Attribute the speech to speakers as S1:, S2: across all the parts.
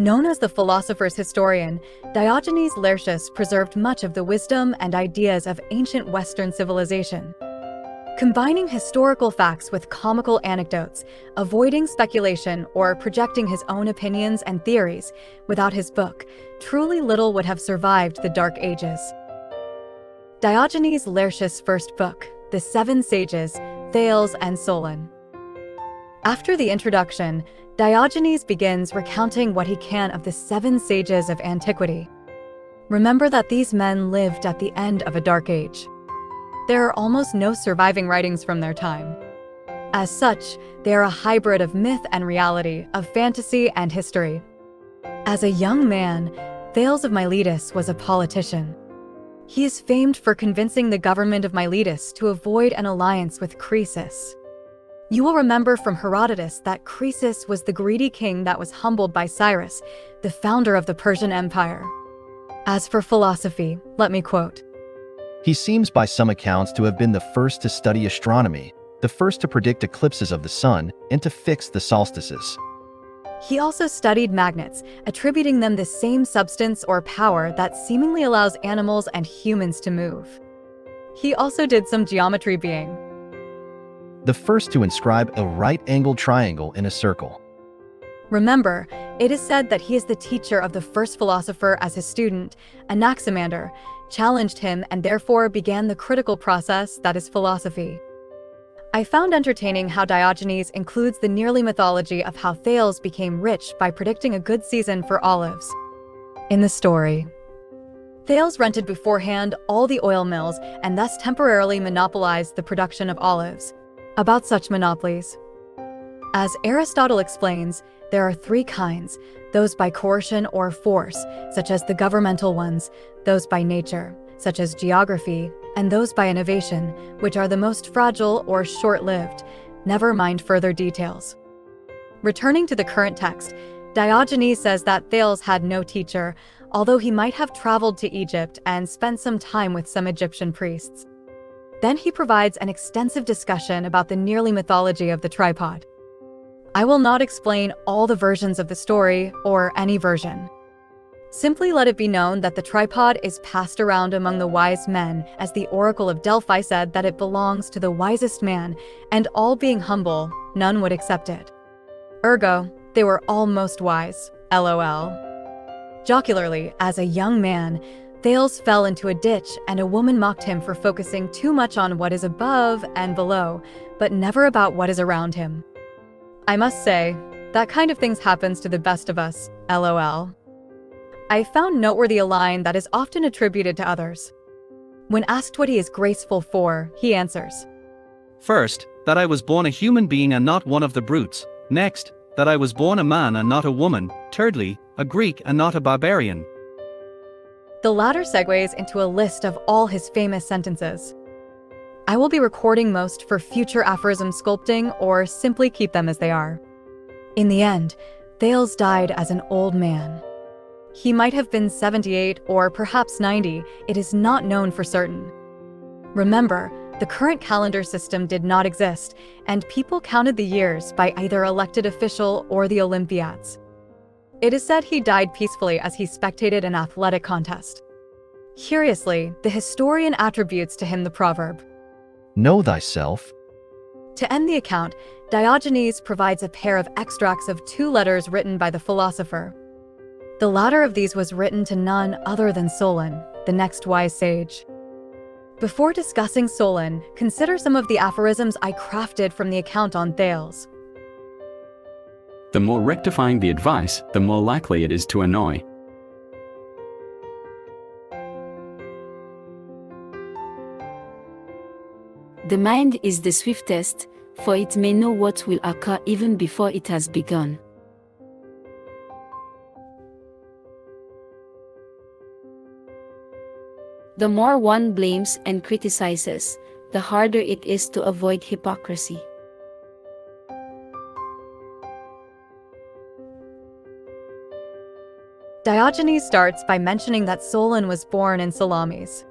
S1: Known as the philosopher's historian, Diogenes Laertius preserved much of the wisdom and ideas of ancient Western civilization. Combining historical facts with comical anecdotes, avoiding speculation or projecting his own opinions and theories, without his book, truly little would have survived the Dark Ages. Diogenes Laertius' first book, The Seven Sages, Thales and Solon. After the introduction, Diogenes begins recounting what he can of the seven sages of antiquity. Remember that these men lived at the end of a dark age. There are almost no surviving writings from their time. As such, they are a hybrid of myth and reality, of fantasy and history. As a young man, Thales of Miletus was a politician. He is famed for convincing the government of Miletus to avoid an alliance with Croesus. You will remember from Herodotus that Croesus was the greedy king that was humbled by Cyrus, the founder of the Persian Empire. As for philosophy, let me quote,
S2: "He seems by some accounts to have been the first to study astronomy, the first to predict eclipses of the sun, and to fix the solstices."
S1: He also studied magnets, attributing them the same substance or power that seemingly allows animals and humans to move. He also did some geometry, being
S2: the first to inscribe a right-angled triangle in a circle.
S1: Remember, it is said that he is the teacher of the first philosopher as his student, Anaximander, challenged him and therefore began the critical process that is philosophy. I found entertaining how Diogenes includes the nearly mythology of how Thales became rich by predicting a good season for olives. In the story, Thales rented beforehand all the oil mills and thus temporarily monopolized the production of olives. About such monopolies, as Aristotle explains, there are three kinds: those by coercion or force, such as the governmental ones, those by nature, such as geography, and those by innovation, which are the most fragile or short-lived. Never mind further details. Returning to the current text, Diogenes says that Thales had no teacher, although he might have traveled to Egypt and spent some time with some Egyptian priests. Then he provides an extensive discussion about the nearly mythology of the tripod. I will not explain all the versions of the story, or any version. Simply let it be known that the tripod is passed around among the wise men, as the Oracle of Delphi said that it belongs to the wisest man, and all being humble, none would accept it. Ergo, they were all most wise, LOL. Jocularly, as a young man, Thales fell into a ditch and a woman mocked him for focusing too much on what is above and below, but never about what is around him. I must say, that kind of things happens to the best of us, LOL. I found noteworthy a line that is often attributed to others. When asked what he is graceful for, he answers,
S3: "First, that I was born a human being and not one of the brutes. Next, that I was born a man and not a woman. Thirdly, a Greek and not a barbarian."
S1: The latter segues into a list of all his famous sentences. I will be recording most for future aphorism sculpting or simply keep them as they are. In the end, Thales died as an old man. He might have been 78 or perhaps 90, it is not known for certain. Remember, the current calendar system did not exist, and people counted the years by either elected official or the Olympiads. It is said he died peacefully as he spectated an athletic contest. Curiously, the historian attributes to him the proverb,
S2: "Know thyself."
S1: To end the account, Diogenes provides a pair of extracts of 2 letters written by the philosopher. The latter of these was written to none other than Solon, the next wise sage. Before discussing Solon, consider some of the aphorisms I crafted from the account on Thales.
S4: The more rectifying the advice, the more likely it is to annoy.
S5: The mind is the swiftest, for it may know what will occur even before it has begun. The more one blames and criticizes, the harder it is to avoid hypocrisy.
S1: Diogenes starts by mentioning that Solon was born in Salamis.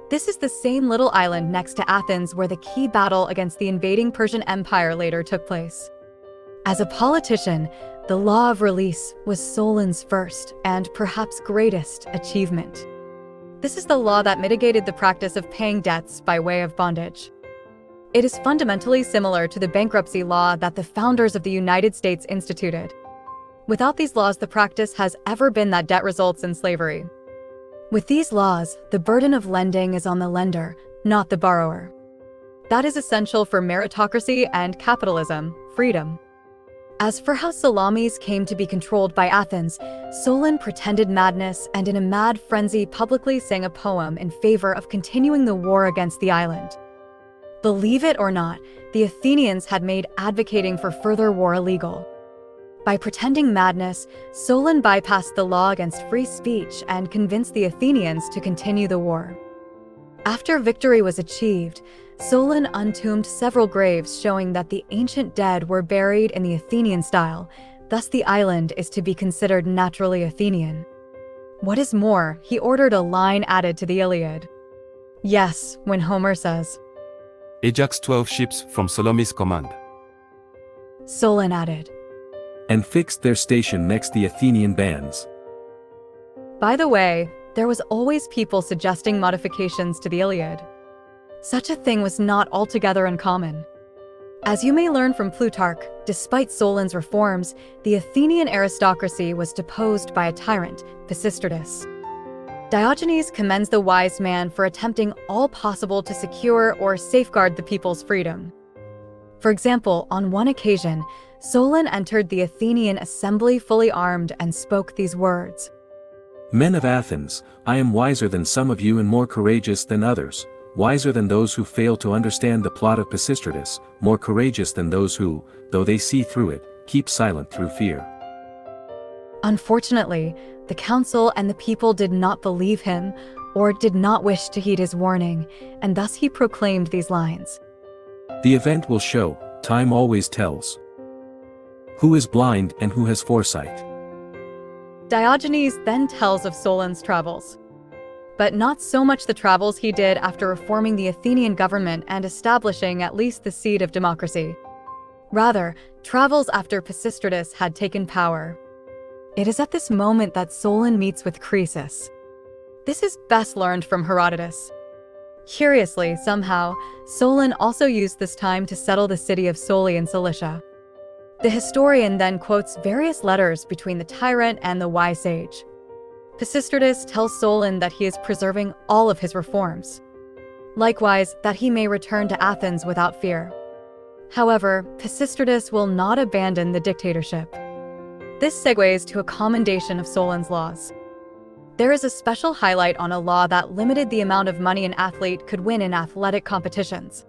S1: This is the same little island next to Athens where the key battle against the invading Persian Empire later took place. As a politician, The law of release was Solon's first and perhaps greatest achievement. This is the law that mitigated the practice of paying debts by way of bondage. It is fundamentally similar to the bankruptcy law that the founders of the United States instituted. Without these laws, the practice has ever been that debt results in slavery. With these laws, the burden of lending is on the lender, not the borrower. That is essential for meritocracy and capitalism, freedom. As for how Salamis came to be controlled by Athens, Solon pretended madness and in a mad frenzy publicly sang a poem in favor of continuing the war against the island. Believe it or not, the Athenians had made advocating for further war illegal. By pretending madness, Solon bypassed the law against free speech and convinced the Athenians to continue the war. After victory was achieved, Solon untombed several graves showing that the ancient dead were buried in the Athenian style, thus the island is to be considered naturally Athenian. What is more, he ordered a line added to the Iliad. Yes, when Homer says,
S6: Ajax 12 ships from Salamis command.
S1: Solon added,
S7: and fixed their station next the Athenian bands.
S1: By the way, there was always people suggesting modifications to the Iliad. Such a thing was not altogether uncommon. As you may learn from Plutarch, despite Solon's reforms, the Athenian aristocracy was deposed by a tyrant, Pisistratus. Diogenes commends the wise man for attempting all possible to secure or safeguard the people's freedom. For example, on one occasion, Solon entered the Athenian assembly fully armed and spoke these words.
S7: Men of Athens, I am wiser than some of you and more courageous than others, wiser than those who fail to understand the plot of Pisistratus, more courageous than those who, though they see through it, keep silent through fear.
S1: Unfortunately, the council and the people did not believe him or did not wish to heed his warning, and thus he proclaimed these lines.
S7: The event will show, time always tells. Who is blind and who has foresight?
S1: Diogenes then tells of Solon's travels. But not so much the travels he did after reforming the Athenian government and establishing at least the seed of democracy. Rather, travels after Pisistratus had taken power. It is at this moment that Solon meets with Croesus. This is best learned from Herodotus. Curiously, somehow, Solon also used this time to settle the city of Soli in Cilicia. The historian then quotes various letters between the tyrant and the wise sage. Pisistratus tells Solon that he is preserving all of his reforms. Likewise, that he may return to Athens without fear. However, Pisistratus will not abandon the dictatorship. This segues to a commendation of Solon's laws. There is a special highlight on a law that limited the amount of money an athlete could win in athletic competitions.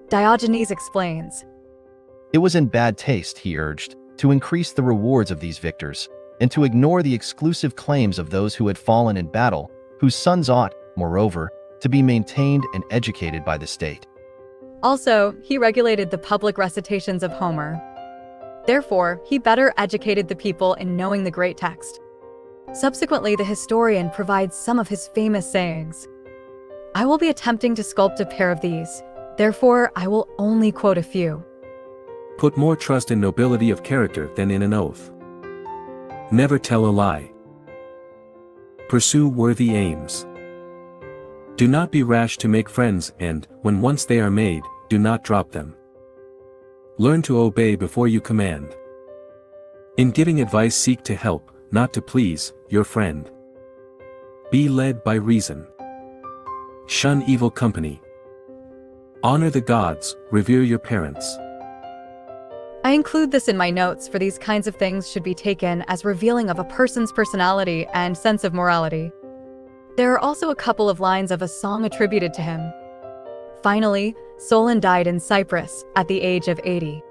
S1: Diogenes explains.
S2: It was in bad taste, he urged, to increase the rewards of these victors, and to ignore the exclusive claims of those who had fallen in battle, whose sons ought, moreover, to be maintained and educated by the state.
S1: Also, he regulated the public recitations of Homer. Therefore, he better educated the people in knowing the great text. Subsequently, the historian provides some of his famous sayings. I will be attempting to sculpt a pair of these, therefore I will only quote a few.
S7: Put more trust in nobility of character than in an oath. Never tell a lie. Pursue worthy aims. Do not be rash to make friends and, when once they are made, do not drop them. Learn to obey before you command. In giving advice, seek to help, not to please, your friend. Be led by reason. Shun evil company. Honor the gods, revere your parents.
S1: I include this in my notes, for these kinds of things should be taken as revealing of a person's personality and sense of morality. There are also a couple of lines of a song attributed to him. Finally, Solon died in Cyprus at the age of 80.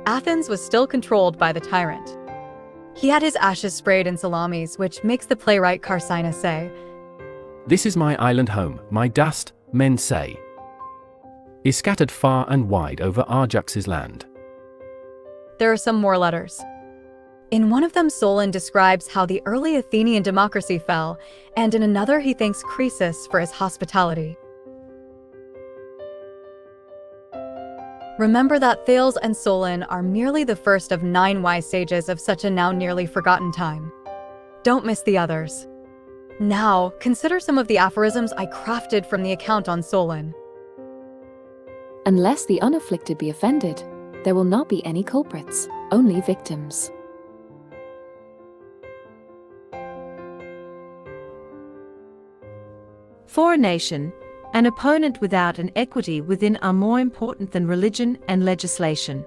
S1: Athens was still controlled by the tyrant. He had his ashes sprayed in Salamis, which makes the playwright Carcinus say,
S8: This is my island home, my dust, men say, is scattered far and wide over Ajax's land.
S1: There are some more letters. In one of them, Solon describes how the early Athenian democracy fell, and in another he thanks Croesus for his hospitality. Remember that Thales and Solon are merely the first of 9 wise sages of such a now nearly forgotten time. Don't miss the others. Now, consider some of the aphorisms I crafted from the account on Solon.
S9: Unless the unafflicted be offended, there will not be any culprits, only victims.
S10: For a nation, an opponent without an equity within are more important than religion and legislation.